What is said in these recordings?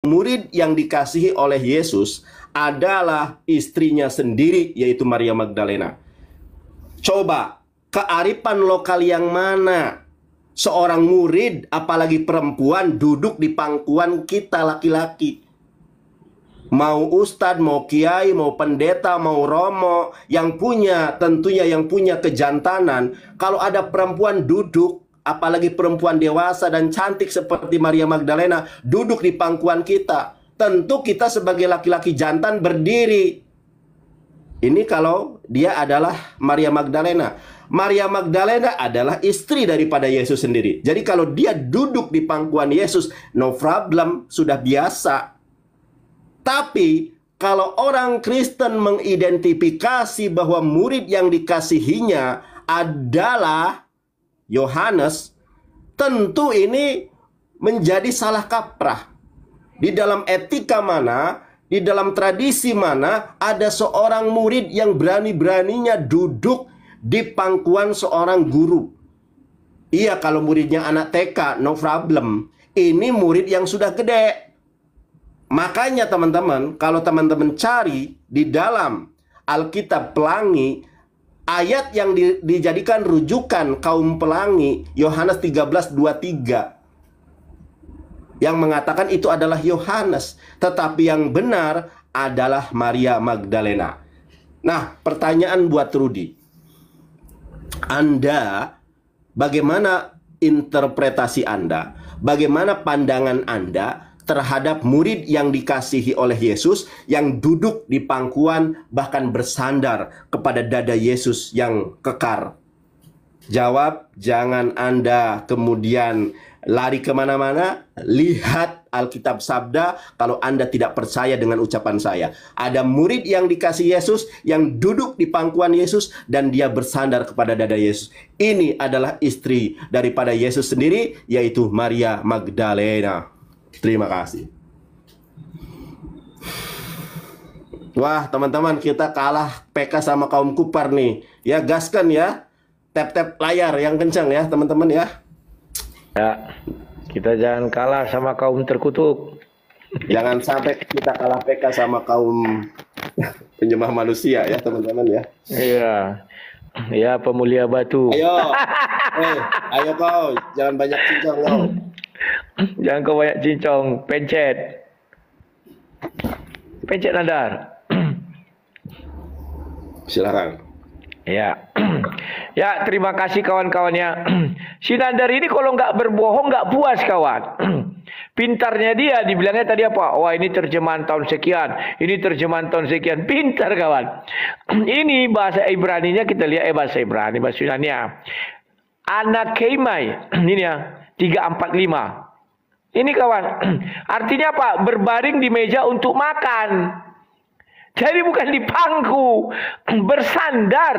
murid yang dikasihi oleh Yesus adalah istrinya sendiri, yaitu Maria Magdalena. Coba, kearifan lokal yang mana seorang murid, apalagi perempuan, duduk di pangkuan kita laki-laki? Mau ustadz, mau kiai, mau pendeta, mau romo, yang punya, tentunya yang punya kejantanan, kalau ada perempuan duduk, apalagi perempuan dewasa dan cantik seperti Maria Magdalena, duduk di pangkuan kita, tentu kita sebagai laki-laki jantan berdiri. Ini kalau dia adalah Maria Magdalena. Maria Magdalena adalah istri daripada Yesus sendiri. Jadi kalau dia duduk di pangkuan Yesus, no problem, sudah biasa. Tapi kalau orang Kristen mengidentifikasi bahwa murid yang dikasihinya adalah Yohanes, tentu ini menjadi salah kaprah. Di dalam etika mana, di dalam tradisi mana ada seorang murid yang berani-beraninya duduk di pangkuan seorang guru? Iya, kalau muridnya anak TK, no problem. Ini murid yang sudah gede. Makanya teman-teman, kalau teman-teman cari di dalam Alkitab Pelangi, ayat yang dijadikan rujukan kaum pelangi, Yohanes 13:23, yang mengatakan itu adalah Yohanes, tetapi yang benar adalah Maria Magdalena. Nah, pertanyaan buat Rudi, Anda, bagaimana interpretasi Anda, bagaimana pandangan Anda terhadap murid yang dikasihi oleh Yesus, yang duduk di pangkuan bahkan bersandar kepada dada Yesus yang kekar? Jawab, jangan Anda kemudian lari kemana-mana. Lihat Alkitab Sabda kalau Anda tidak percaya dengan ucapan saya. Ada murid yang dikasihi Yesus, yang duduk di pangkuan Yesus, dan dia bersandar kepada dada Yesus. Ini adalah istri daripada Yesus sendiri, yaitu Maria Magdalena. Terima kasih. Wah, teman-teman, kita kalah PK sama kaum Kupar nih. Ya, gaskan ya. Tap-tap layar yang kencang ya, teman-teman ya. Ya, kita jangan kalah sama kaum terkutuk. Jangan sampai kita kalah PK sama kaum penyembah manusia ya, teman-teman ya. Iya. Ya, pemulia batu. Ayo. Ayo kau, jangan banyak cincong kau. Jangan kau banyak cincong, pencet. Pencet Nandar. Silakan. Ya. Ya, terima kasih kawan-kawannya. Si Nandar ini kalau nggak berbohong nggak puas kawan. Pintarnya dia, dibilangnya tadi apa? Wah, ini terjemahan tahun sekian, ini terjemahan tahun sekian. Pintar kawan. Ini bahasa Ibraninya kita lihat, bahasa Ibrani, bahasa Yunani. Anakeimai. Ini ya, 345. Ini kawan, artinya apa? Berbaring di meja untuk makan. Jadi bukan di pangku, bersandar.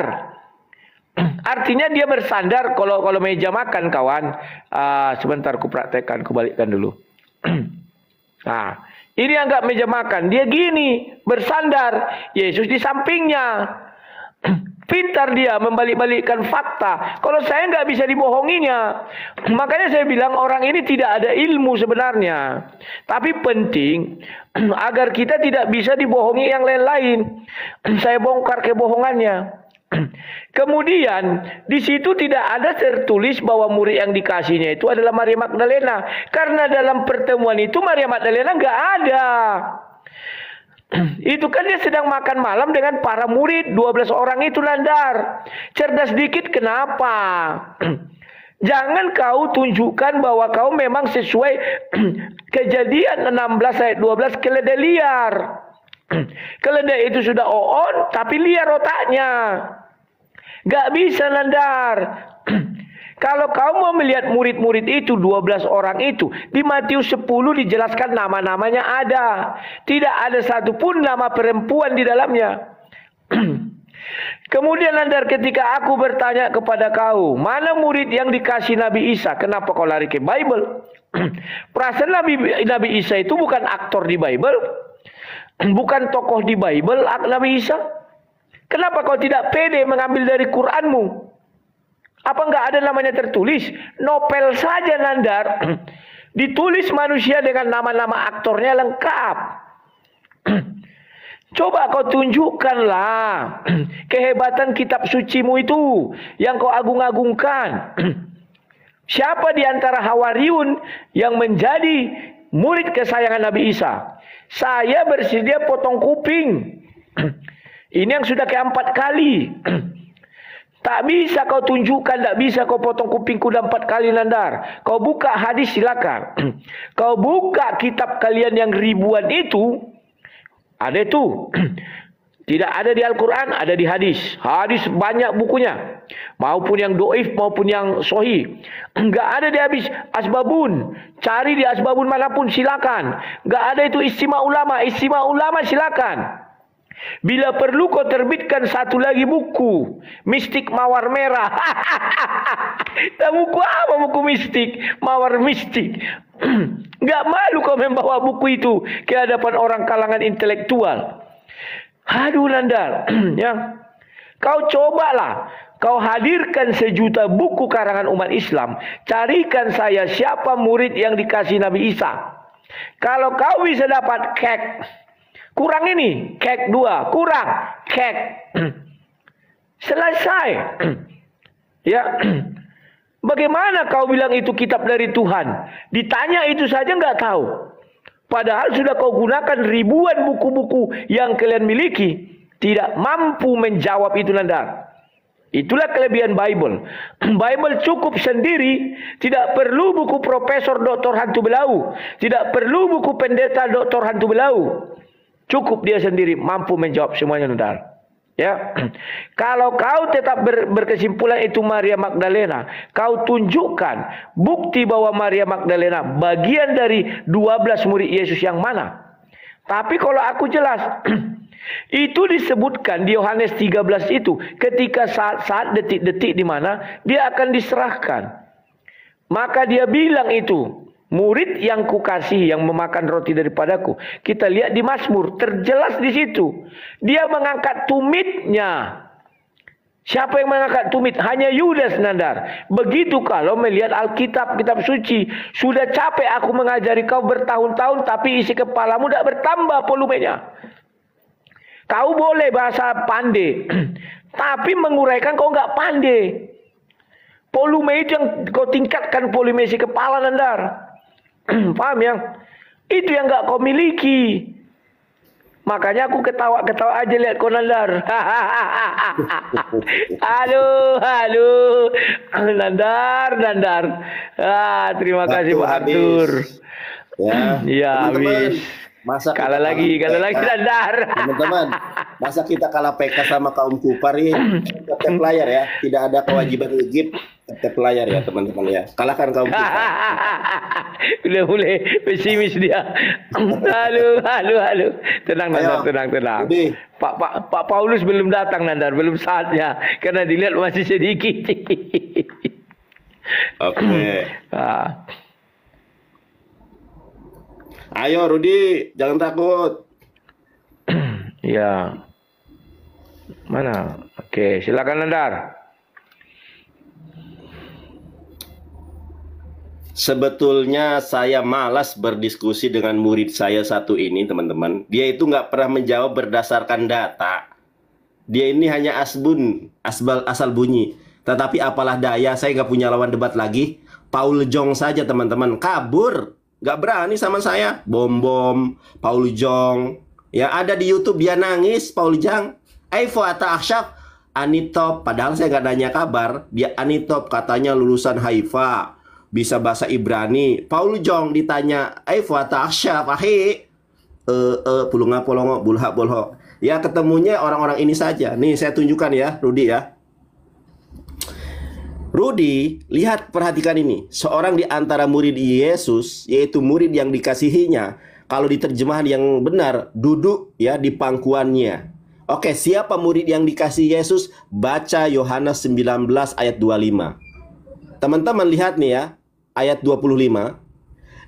Artinya dia bersandar kalau meja makan kawan. Sebentar ku praktekkan, ku balikkan dulu. Nah, ini anggap meja makan. Dia gini, bersandar. Yesus di sampingnya. Pintar dia membalik-balikkan fakta. Kalau saya nggak bisa dibohonginya. Makanya saya bilang orang ini tidak ada ilmu sebenarnya. Tapi penting agar kita tidak bisa dibohongi yang lain-lain. Saya bongkar kebohongannya. Kemudian di situ tidak ada tertulis bahwa murid yang dikasihnya itu adalah Maria Magdalena. Karena dalam pertemuan itu Maria Magdalena nggak ada. Itu kan dia sedang makan malam dengan para murid, 12 orang itu Nandar. Cerdas dikit kenapa? Jangan kau tunjukkan bahwa kau memang sesuai Kejadian 16 ayat 12 keledai liar. Keledai itu sudah on tapi liar otaknya. Gak bisa Nandar. Kalau kau mau melihat murid-murid itu, 12 orang itu, di Matius 10 dijelaskan nama-namanya ada. Tidak ada satupun nama perempuan di dalamnya. Kemudian Nandar, ketika aku bertanya kepada kau, mana murid yang dikasih Nabi Isa? Kenapa kau lari ke Bible? Perasaan Nabi Isa itu bukan aktor di Bible. Bukan tokoh di Bible, Nabi Isa. Kenapa kau tidak pede mengambil dari Quranmu? Apa enggak ada namanya tertulis? Novel saja Nandar. Ditulis manusia dengan nama-nama aktornya lengkap. Coba kau tunjukkanlah kehebatan kitab sucimu itu yang kau agung-agungkan. Siapa di antara Hawariun yang menjadi murid kesayangan Nabi Isa? Saya bersedia potong kuping. Ini yang sudah keempat kali. Tak bisa kau tunjukkan, tak bisa kau potong kupingku 4 kali, Nandar. Kau buka hadis silakan. Kau buka kitab kalian yang ribuan itu, ada itu. Tidak ada di Al-Quran, ada di hadis. Hadis banyak bukunya. Maupun yang doif, maupun yang sahih. Enggak ada di habis asbabun. Cari di asbabun manapun silakan. Enggak ada itu istimewa ulama. Istimewa ulama silakan. Bila perlu kau terbitkan satu lagi buku, Mistik Mawar Merah. Buku apa buku mistik? Mawar mistik. Enggak malu kau membawa buku itu ke hadapan orang kalangan intelektual. Aduh, Nandar. Ya. Kau cobalah, kau hadirkan 1 juta buku karangan umat Islam. Carikan saya siapa murid yang dikasih Nabi Isa. Kalau kau bisa dapat kek, kurang ini, kek 2, kurang, kek. Selesai. Ya. Bagaimana kau bilang itu kitab dari Tuhan? Ditanya itu saja nggak tahu. Padahal sudah kau gunakan ribuan buku-buku yang kalian miliki. Tidak mampu menjawab itu, Nandar. Itulah kelebihan Bible. Bible cukup sendiri. Tidak perlu buku profesor doktor hantu belau. Tidak perlu buku pendeta doktor hantu belau. Cukup dia sendiri mampu menjawab semuanya, Nandar. Ya. Kalau kau tetap berkesimpulan itu Maria Magdalena, kau tunjukkan bukti bahwa Maria Magdalena bagian dari 12 murid Yesus yang mana. Tapi kalau aku jelas, itu disebutkan di Yohanes 13 itu, ketika saat detik-detik di mana dia akan diserahkan. Maka dia bilang itu, murid yang kukasihi yang memakan roti daripadaku. Kita lihat di Mazmur, terjelas di situ. Dia mengangkat tumitnya. Siapa yang mengangkat tumit? Hanya Yudas, Nandar. Begitu kalau melihat Alkitab, kitab suci. Sudah capek aku mengajari kau bertahun-tahun, tapi isi kepalamu tidak bertambah volumenya. Kau boleh bahasa pandai, tapi menguraikan kau nggak pandai. Volume itu yang kau tingkatkan, volume isi kepala, Nandar. Paham ya? Itu yang nggak kau miliki. Makanya aku ketawa-ketawa aja lihat kau, Nandar. Halo, Nandar. Terima kasih Pak Arthur. Ya, habis. Masa kalah lagi, Nandar. Teman-teman, masa kita kalah PK sama kaum Kupar ini? Tap layar ya, tidak ada kewajiban ngegip. Tap layar ya, teman-teman ya. Kalahkan kaum Kupar. Udah mulai pesimis dia. Halo. Tenang, Nandar, tenang. Pak Paulus belum datang, Nandar, belum saatnya. Karena dilihat masih sedikit. Oke. Ayo Rudi, jangan takut. Ya. Mana? Oke, silakan, Nandar. Sebetulnya saya malas berdiskusi dengan murid saya satu ini, teman-teman. Dia itu nggak pernah menjawab berdasarkan data. Dia ini hanya asal bunyi. Tetapi apalah daya, saya nggak punya lawan debat lagi. Paul Jong saja, teman-teman, kabur. Nggak berani sama saya. Bom, Paul Jong. Ya, ada di YouTube dia nangis, Paul Jong. Fuata Aksyaf, Anitop. Padahal saya nggak nanya kabar. Dia Anitop, katanya lulusan Haifa. Bisa bahasa Ibrani. Paul Jong ditanya, Fuata Aksyaf, pulunga polongo, bulha bolho. Ya, ketemunya orang-orang ini saja. Nih, saya tunjukkan ya, Rudi ya. Rudi, lihat, perhatikan ini. Seorang di antara murid Yesus, yaitu murid yang dikasihinya, kalau di terjemahan yang benar, duduk ya di pangkuannya. Oke, siapa murid yang dikasihi Yesus? Baca Yohanes 19 ayat 25. Teman-teman lihat nih ya, ayat 25.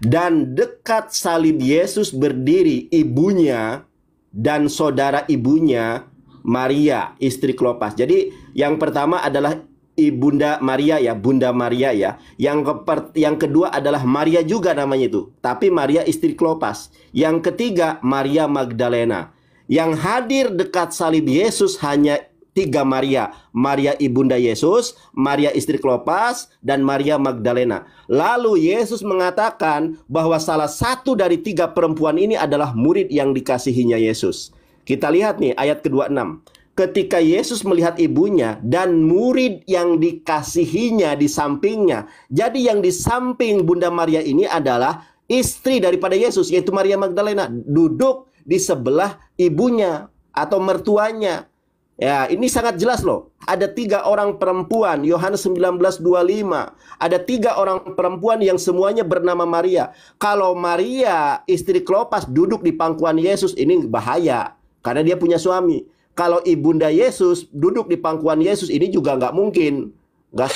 Dan dekat salib Yesus berdiri ibunya dan saudara ibunya, Maria, istri Klopas. Jadi yang pertama adalah Ibunda Maria ya, Bunda Maria ya. Yang kedua adalah Maria juga namanya itu, tapi Maria istri Klopas. Yang ketiga Maria Magdalena. Yang hadir dekat salib Yesus hanya 3 Maria. Maria ibunda Yesus, Maria istri Klopas, dan Maria Magdalena. Lalu Yesus mengatakan bahwa salah satu dari 3 perempuan ini adalah murid yang dikasihinya Yesus. Kita lihat nih ayat ke-26. Ketika Yesus melihat ibunya dan murid yang dikasihinya di sampingnya. Jadi yang di samping Bunda Maria ini adalah istri daripada Yesus, yaitu Maria Magdalena. Duduk di sebelah ibunya atau mertuanya. Ya, ini sangat jelas loh. Ada 3 orang perempuan, Yohanes 19:25. Ada 3 orang perempuan yang semuanya bernama Maria. Kalau Maria istri Klopas duduk di pangkuan Yesus, ini bahaya. Karena dia punya suami. Kalau ibunda Yesus duduk di pangkuan Yesus, ini juga nggak mungkin. Nggak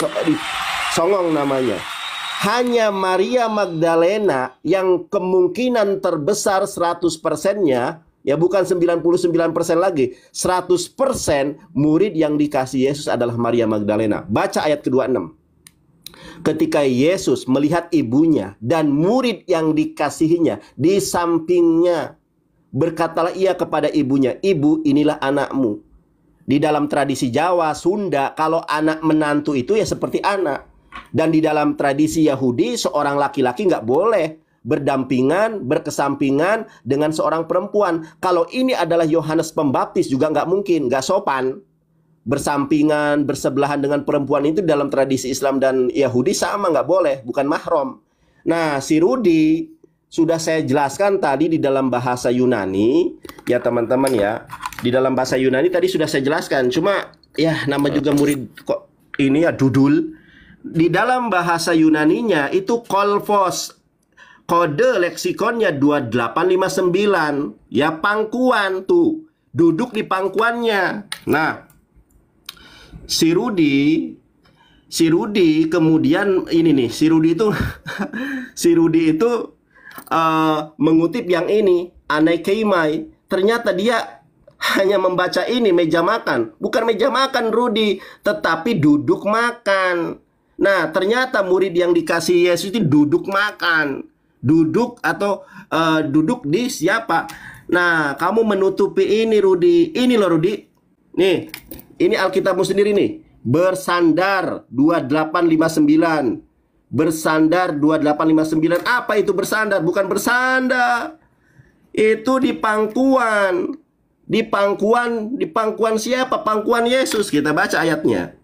songong namanya. Hanya Maria Magdalena yang kemungkinan terbesar 100%-nya, ya bukan 99% lagi, 100% murid yang dikasih Yesus adalah Maria Magdalena. Baca ayat ke-26. Ketika Yesus melihat ibunya dan murid yang dikasihinya di sampingnya, berkatalah ia kepada ibunya, "Ibu, inilah anakmu." Di dalam tradisi Jawa, Sunda, kalau anak menantu itu ya seperti anak. Dan di dalam tradisi Yahudi, seorang laki-laki nggak boleh berdampingan, berkesampingan dengan seorang perempuan. Kalau ini adalah Yohanes Pembaptis juga nggak mungkin, nggak sopan. Bersampingan, bersebelahan dengan perempuan itu dalam tradisi Islam dan Yahudi sama, nggak boleh, bukan mahram. Nah, si Rudi sudah saya jelaskan tadi di dalam bahasa Yunani, ya teman-teman ya. Di dalam bahasa Yunani tadi sudah saya jelaskan. Cuma ya nama juga murid kok ini ya dudul. Di dalam bahasa Yunaninya itu kolfos. Kode leksikonnya 2859. Ya pangkuan tuh. Duduk di pangkuannya. Nah, si Rudi kemudian ini nih, si Rudi itu si Rudi itu mengutip yang ini, Anakeimai. Ternyata dia hanya membaca ini, meja makan. Bukan meja makan Rudi, tetapi duduk makan. Nah, ternyata murid yang dikasih Yesus itu duduk makan. Duduk atau duduk di siapa? Nah, kamu menutupi ini Rudi. Ini loh Rudi. Nih, ini Alkitabmu sendiri nih. Bersandar 2859. Bersandar 2859. Apa itu bersandar? Bukan bersandar. Itu di pangkuan. Di pangkuan siapa? Pangkuan Yesus. Kita baca ayatnya.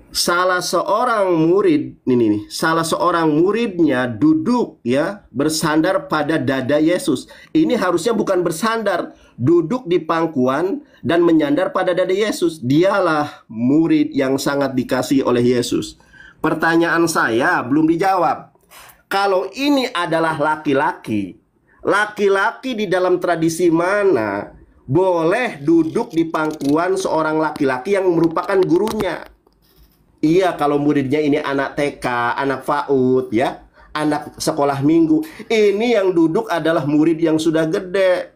Salah seorang murid, salah seorang muridnya duduk ya, bersandar pada dada Yesus. Ini harusnya bukan bersandar, duduk di pangkuan dan menyandar pada dada Yesus. Dialah murid yang sangat dikasihi oleh Yesus. Pertanyaan saya belum dijawab. Kalau ini adalah laki-laki, laki-laki di dalam tradisi mana boleh duduk di pangkuan seorang laki-laki yang merupakan gurunya? Iya, kalau muridnya ini anak TK, anak PAUD ya, anak sekolah minggu. Ini yang duduk adalah murid yang sudah gede.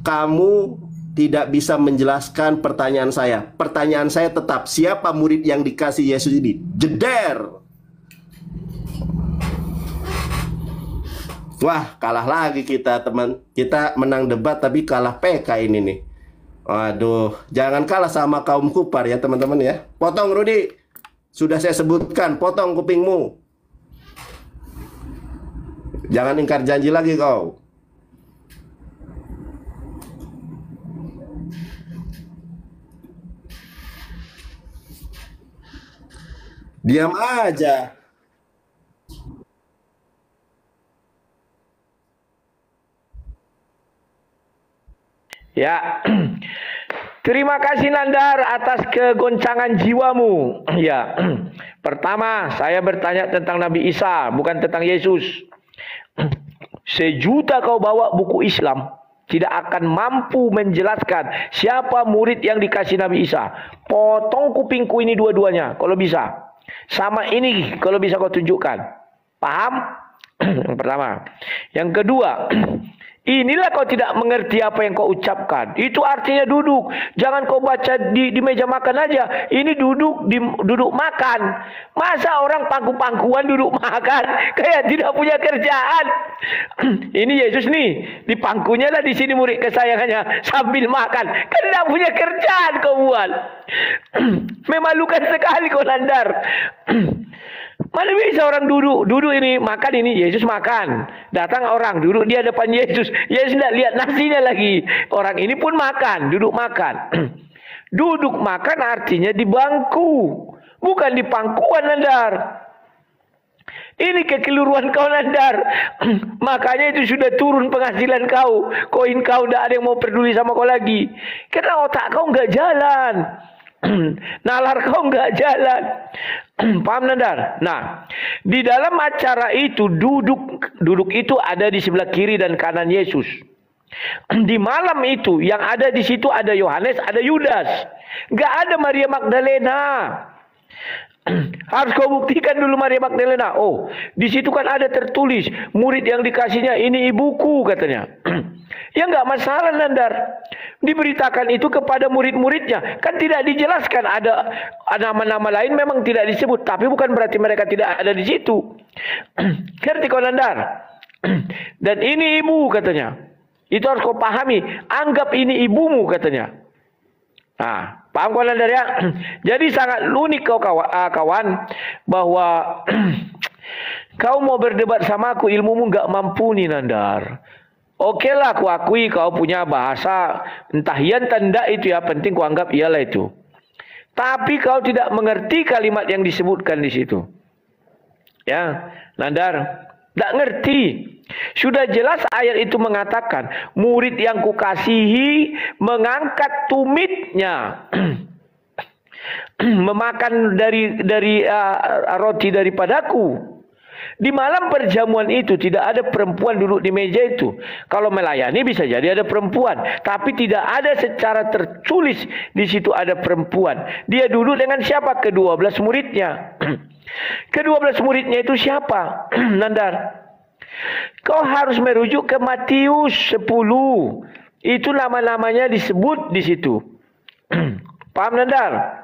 Kamu tidak bisa menjelaskan pertanyaan saya. Pertanyaan saya tetap, siapa murid yang dikasih Yesus ini? Jeder. Wah, kalah lagi kita teman. Kita menang debat tapi kalah PK ini nih. Waduh, jangan kalah sama kaum Kupar ya teman-teman ya. Potong Rudi. Sudah saya sebutkan, potong kupingmu. Jangan ingkar janji lagi kau. Diam aja. Ya. Terima kasih Nandar atas kegoncangan jiwamu. Ya. Pertama, saya bertanya tentang Nabi Isa, bukan tentang Yesus. Sejuta kau bawa buku Islam, tidak akan mampu menjelaskan siapa murid yang dikasih Nabi Isa. Potong kupingku ini dua-duanya kalau bisa. Sama ini kalau bisa kau tunjukkan. Paham? Yang pertama. Yang kedua, Inilah kau tidak mengerti apa yang kau ucapkan. Itu artinya duduk. Jangan kau baca di meja makan aja. Ini duduk makan. Masa orang pangku-pangkuan duduk makan kayak tidak punya kerjaan. Ini Yesus nih, di pangkunya lah di sini murid kesayangannya sambil makan. Kan tidak punya kerjaan kau buat. Memalukan sekali kau Nandar. Mana bisa orang duduk ini makan ini Yesus makan. Datang orang duduk di hadapan Yesus. Yesus tidak lihat nasinya lagi. Orang ini pun makan, duduk makan. Duduk makan artinya di bangku, bukan di pangkuan Nandar. Ini kekeliruan kau Nandar. Makanya itu sudah turun penghasilan kau. Koin kau tidak ada yang mau peduli sama kau lagi. Karena otak kau nggak jalan. Nalar kau nggak jalan. Paham Nandar? Nah, di dalam acara itu duduk itu ada di sebelah kiri dan kanan Yesus. Di malam itu yang ada di situ ada Yohanes, ada Yudas. Nggak ada Maria Magdalena. Harus kau buktikan dulu Maria Magdalena. Oh, di situ kan ada tertulis murid yang dikasihnya ini ibuku katanya. Ya nggak masalah Nandar. Diberitakan itu kepada murid-muridnya. Kan tidak dijelaskan ada nama-nama lain memang tidak disebut. Tapi bukan berarti mereka tidak ada di situ. Ngerti kau Nandar? Dan ini ibu katanya. Itu harus kau pahami. Anggap ini ibumu katanya. Nah, paham kau Nandar ya? Jadi sangat unik kau kawan. Bahwa kau mau berdebat sama aku, ilmumu nggak mampu nih Nandar. Oke lah, aku akui kau punya bahasa entah iya entah enggak itu ya, penting ku anggap iyalah itu. Tapi kau tidak mengerti kalimat yang disebutkan di situ. Ya, Nandar, tidak ngerti. Sudah jelas ayat itu mengatakan, murid yang kukasihi mengangkat tumitnya. Memakan dari roti daripadaku. Di malam perjamuan itu tidak ada perempuan duduk di meja itu. Kalau melayani bisa jadi ada perempuan, tapi tidak ada secara tertulis di situ ada perempuan. Dia duduk dengan siapa? Ke-12 muridnya. Ke-12 muridnya itu siapa? Nandar, kau harus merujuk ke Matius 10. Itu nama-namanya disebut di situ. Paham Nandar?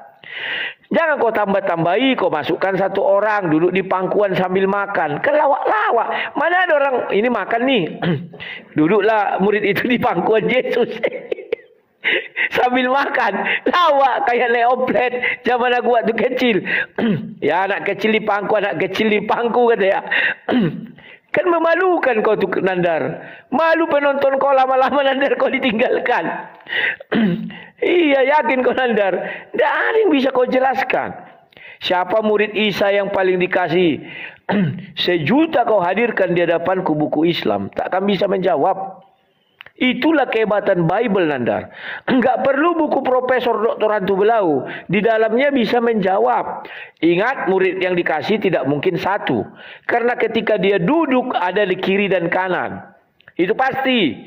Jangan kau tambah-tambahi, kau masukkan satu orang duduk di pangkuan sambil makan. Kan lawak-lawak. Mana ada orang ini makan nih. Duduklah murid itu di pangkuan Yesus. Sambil makan. Lawak kayak leoplet zaman aku waktu kecil. Ya anak kecil di pangku, anak kecil di pangku kata ya. Kan memalukan kau tuh Nandar. Malu penonton kau lama-lama Nandar kau ditinggalkan. Iya yakin kau Nandar. Tidak ada yang bisa kau jelaskan. Siapa murid Isa yang paling dikasih? 1 juta kau hadirkan di hadapanku buku Islam. Takkan bisa menjawab. Itulah kehebatan Bible Nandar. Enggak perlu buku Profesor Dr. Hantu Belau. Di dalamnya bisa menjawab. Ingat murid yang dikasih tidak mungkin satu. Karena ketika dia duduk ada di kiri dan kanan. Itu pasti.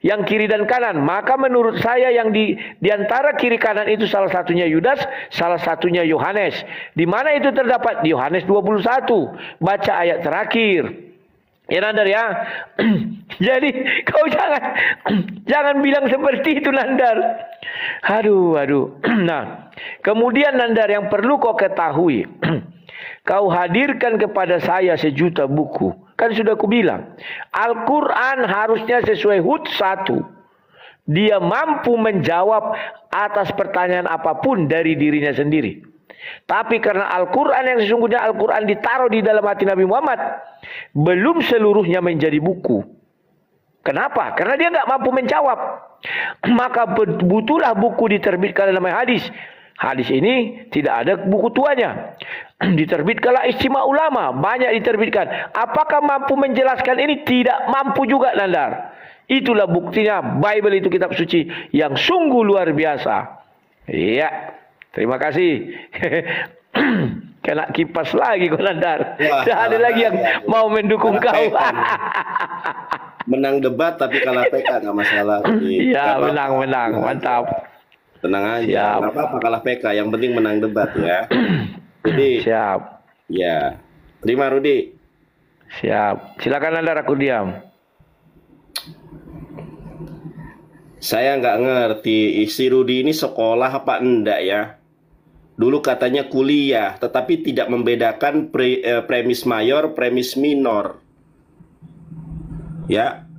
Yang kiri dan kanan. Maka menurut saya yang di antara kiri kanan itu salah satunya Yudas. Salah satunya Yohanes. Di mana itu terdapat? Di Yohanes 21. Baca ayat terakhir. Ya Nandar ya. Jadi kau jangan bilang seperti itu Nandar. Aduh. Nah, kemudian Nandar yang perlu kau ketahui. Kau hadirkan kepada saya 1 juta buku. Kan sudah aku bilang. Al-Quran harusnya sesuai HUT 1. Dia mampu menjawab atas pertanyaan apapun dari dirinya sendiri. Tapi karena Al-Quran yang sesungguhnya Al-Quran ditaruh di dalam hati Nabi Muhammad, belum seluruhnya menjadi buku. Kenapa? Karena dia nggak mampu menjawab. Maka butuhlah buku diterbitkan dalam hadis. Hadis ini tidak ada buku tuanya. Diterbitkanlah Ijtima Ulama, banyak diterbitkan. Apakah mampu menjelaskan ini? Tidak mampu juga Nandar. Itulah buktinya Bible itu kitab suci yang sungguh luar biasa. Iya. Terima kasih. Kena kipas lagi kau Nandar. Tidak ada lagi yang mau mendukung kau. Menang debat tapi kalah PK nggak masalah. Iya menang. Mantap. Tenang aja. Nggak apa-apa kalah PK. Yang penting menang debat ya. Jadi. Siap. Ya. Terima Rudi. Siap. Silakan Nandar, aku diam. Saya nggak ngerti, si Rudi ini sekolah apa enggak ya? Dulu katanya kuliah, tetapi tidak membedakan premis mayor, premis minor. Ya,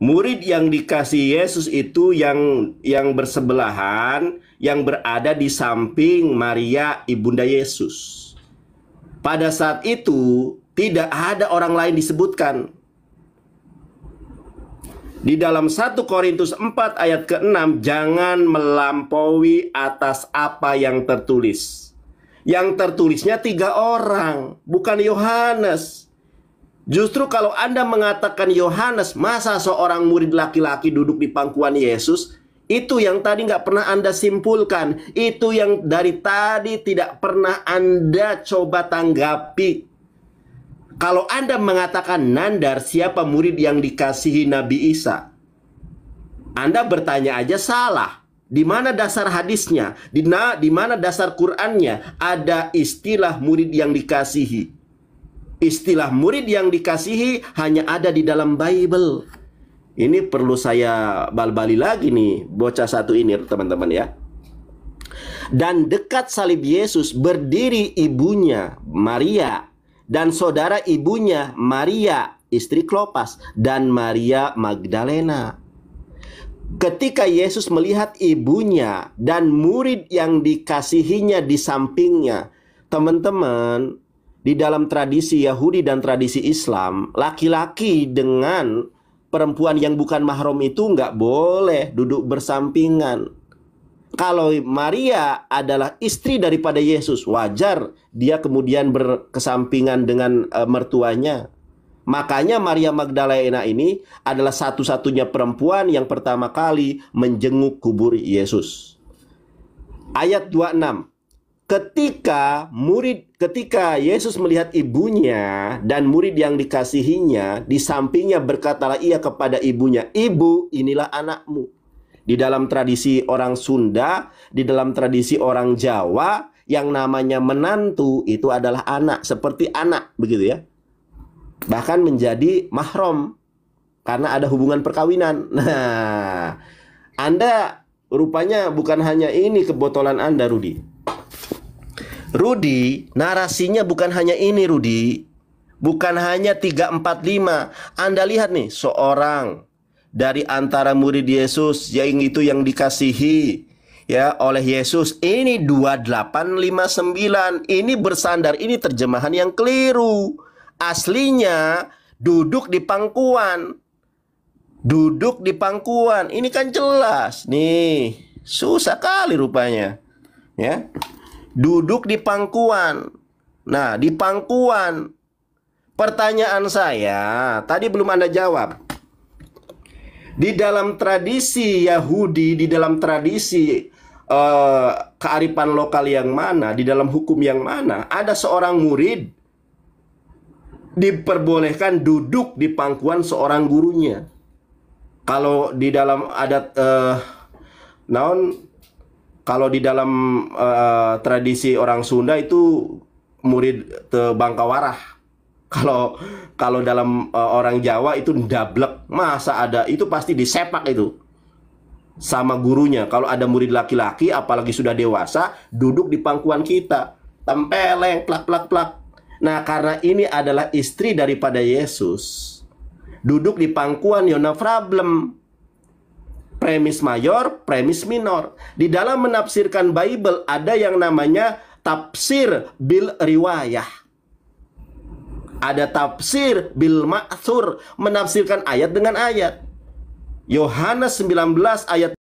murid yang dikasih Yesus itu yang bersebelahan, yang berada di samping Maria ibunda Yesus. Pada saat itu tidak ada orang lain disebutkan. Di dalam 1 Korintus 4 ayat ke-6, jangan melampaui atas apa yang tertulis. Yang tertulisnya 3 orang, bukan Yohanes. Justru kalau Anda mengatakan Yohanes, masa seorang murid laki-laki duduk di pangkuan Yesus? Itu yang tadi nggak pernah Anda simpulkan. Itu yang dari tadi tidak pernah Anda coba tanggapi. Kalau Anda mengatakan Nandar, siapa murid yang dikasihi Nabi Isa? Anda bertanya aja salah. Di mana dasar hadisnya? Di mana dasar Qur'annya? Ada istilah murid yang dikasihi. Istilah murid yang dikasihi hanya ada di dalam Bible. Ini perlu saya bal-bali lagi nih, bocah satu ini teman-teman ya. Dan dekat salib Yesus berdiri ibunya Maria dan saudara ibunya Maria istri Klopas dan Maria Magdalena. Ketika Yesus melihat ibunya dan murid yang dikasihinya di sampingnya, teman-teman, di dalam tradisi Yahudi dan tradisi Islam, laki-laki dengan perempuan yang bukan mahram itu nggak boleh duduk bersampingan. Kalau Maria adalah istri daripada Yesus, wajar dia kemudian berkesampingan dengan mertuanya. Makanya Maria Magdalena ini adalah satu-satunya perempuan yang pertama kali menjenguk kubur Yesus. Ayat 26. Ketika Yesus melihat ibunya dan murid yang dikasihinya di sampingnya, berkatalah ia kepada ibunya, "Ibu, inilah anakmu." Di dalam tradisi orang Sunda, di dalam tradisi orang Jawa, yang namanya menantu itu adalah anak, seperti anak begitu ya. Bahkan menjadi mahram karena ada hubungan perkawinan. Nah, Anda rupanya bukan hanya ini kebotolan Anda, Rudi. Rudi, narasinya bukan hanya ini, Rudi. Bukan hanya 3, 4, 5. Anda lihat nih, seorang dari antara murid Yesus yang itu yang dikasihi ya oleh Yesus, ini 2859. Ini bersandar, ini terjemahan yang keliru. Aslinya duduk di pangkuan. Duduk di pangkuan. Ini kan jelas. Nih, susah kali rupanya. Ya. Duduk di pangkuan. Nah, di pangkuan. Pertanyaan saya, tadi belum Anda jawab. Di dalam tradisi Yahudi, di dalam tradisi kearifan lokal yang mana, di dalam hukum yang mana, ada seorang murid diperbolehkan duduk di pangkuan seorang gurunya. Kalau di dalam adat kalau di dalam tradisi orang Sunda itu murid te Bangkawarah. Kalau dalam orang Jawa itu ndablek. Masa ada, itu pasti disepak itu sama gurunya. Kalau ada murid laki-laki apalagi sudah dewasa duduk di pangkuan kita, tempeleng plak plak plak. Nah, karena ini adalah istri daripada Yesus, duduk di pangkuan no problem. Premis mayor, premis minor. Di dalam menafsirkan Bible ada yang namanya tafsir bil riwayah. Ada tafsir bil ma'thur, menafsirkan ayat dengan ayat. Yohanes 19 ayat